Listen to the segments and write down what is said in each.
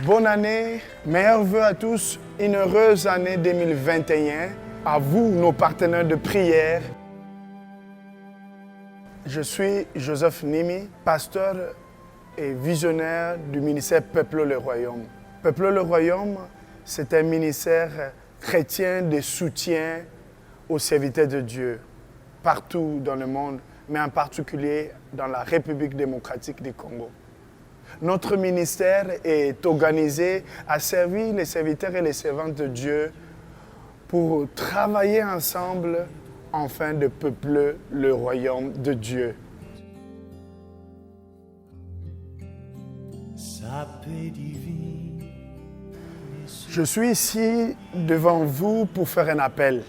Bonne année, meilleurs vœux à tous, une heureuse année 2021. À vous, nos partenaires de prière. Je suis Joseph Nimi, pasteur et visionnaire du ministère Peuplons le Royaume. Peuplons le Royaume, c'est un ministère chrétien de soutien aux serviteurs de Dieu, partout dans le monde, mais en particulier dans la République démocratique du Congo. Notre ministère est organisé à servir les serviteurs et les servantes de Dieu pour travailler ensemble afin de peupler le royaume de Dieu. Je suis ici devant vous pour faire un appel,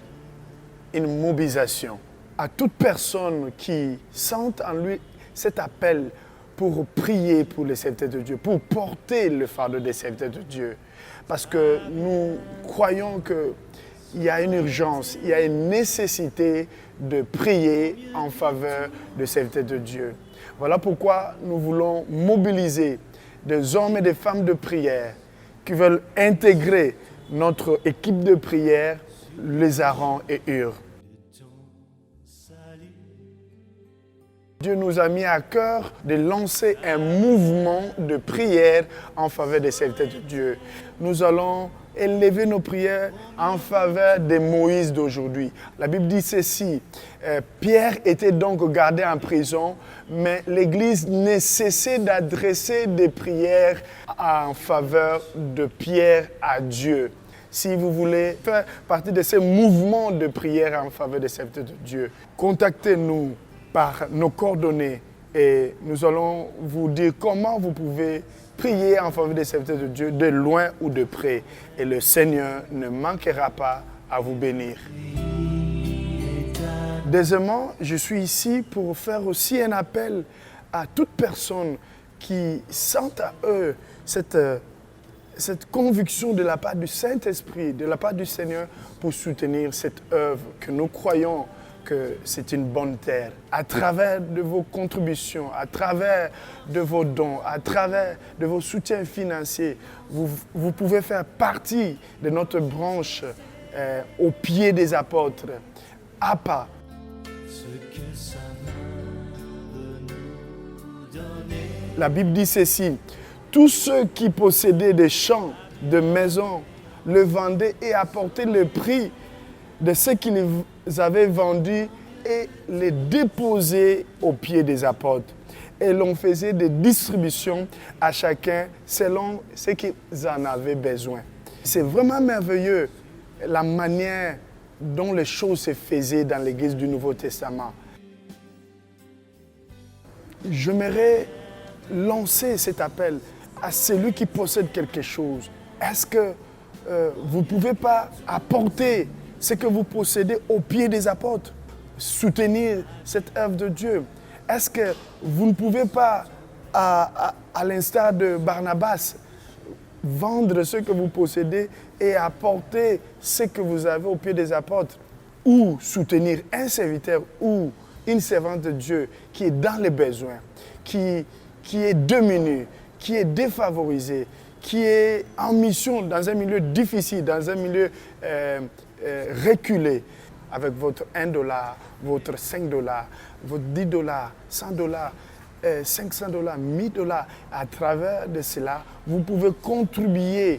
une mobilisation à toute personne qui sent en lui cet appel pour prier pour les serviteurs de Dieu, pour porter le fardeau des serviteurs de Dieu. Parce que nous croyons qu'il y a une urgence, il y a une nécessité de prier en faveur des serviteurs de Dieu. Voilà pourquoi nous voulons mobiliser des hommes et des femmes de prière qui veulent intégrer notre équipe de prière, les Aaron et Hur. Dieu nous a mis à cœur de lancer un mouvement de prière en faveur des serviteurs de Dieu. Nous allons élever nos prières en faveur de Moïse d'aujourd'hui. La Bible dit ceci, Pierre était donc gardé en prison, mais l'Église ne cessait d'adresser des prières en faveur de Pierre à Dieu. Si vous voulez faire partie de ces mouvements de prière en faveur des serviteurs de Dieu, contactez-nous par nos coordonnées et nous allons vous dire comment vous pouvez prier en faveur des serviteurs de Dieu de loin ou de près. Et le Seigneur ne manquera pas à vous bénir. Deuxièmement, je suis ici pour faire aussi un appel à toute personne qui sent à eux cette conviction de la part du Saint-Esprit, de la part du Seigneur pour soutenir cette œuvre que nous croyons que c'est une bonne terre. À travers de vos contributions, à travers de vos dons, à travers de vos soutiens financiers, vous pouvez faire partie de notre branche au pied des apôtres, APA. La Bible dit ceci, tous ceux qui possédaient des champs, des maisons, le vendaient et apportaient le prix de ce qu'ils avaient vendu et les déposaient aux pieds des apôtres. Et l'on faisait des distributions à chacun selon ce qu'ils en avaient besoin. C'est vraiment merveilleux la manière dont les choses se faisaient dans l'Église du Nouveau Testament. J'aimerais lancer cet appel à celui qui possède quelque chose. Est-ce que vous ne pouvez pas apporter ce que vous possédez au pied des apôtres, soutenir cette œuvre de Dieu? Est-ce que vous ne pouvez pas, à l'instar de Barnabas, vendre ce que vous possédez et apporter ce que vous avez au pied des apôtres, ou soutenir un serviteur ou une servante de Dieu qui est dans les besoins, qui est démuni, qui est défavorisé, qui est en mission dans un milieu difficile, dans un milieu reculé, avec votre $1, votre $5, votre $10, $100, $500, $1000. À travers de cela, vous pouvez contribuer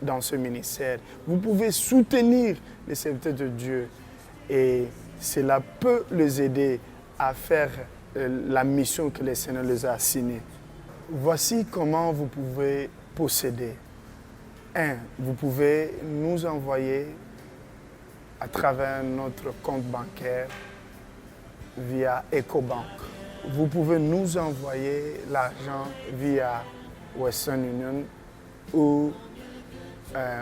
dans ce ministère. Vous pouvez soutenir les serviteurs de Dieu et cela peut les aider à faire la mission que le Seigneur les a assignée. Voici comment vous pouvez posséder. 1. Vous pouvez nous envoyer à travers notre compte bancaire via EcoBank. Vous pouvez nous envoyer l'argent via Western Union ou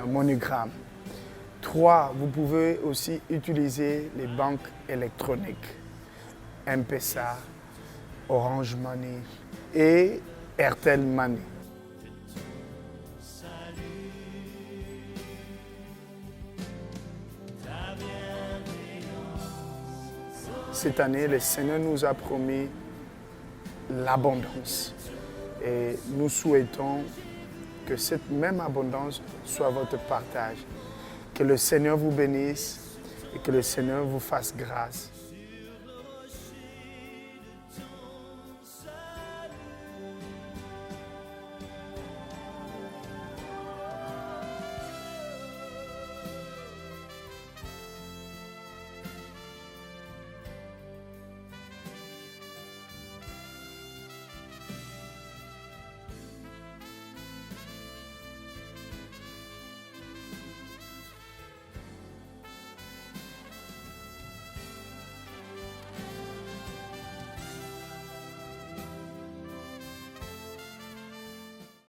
MoneyGram. 3. Vous pouvez aussi utiliser les banques électroniques, M-Pesa, Orange Money et Airtel Money. Cette année, le Seigneur nous a promis l'abondance. Et nous souhaitons que cette même abondance soit votre partage. Que le Seigneur vous bénisse et que le Seigneur vous fasse grâce.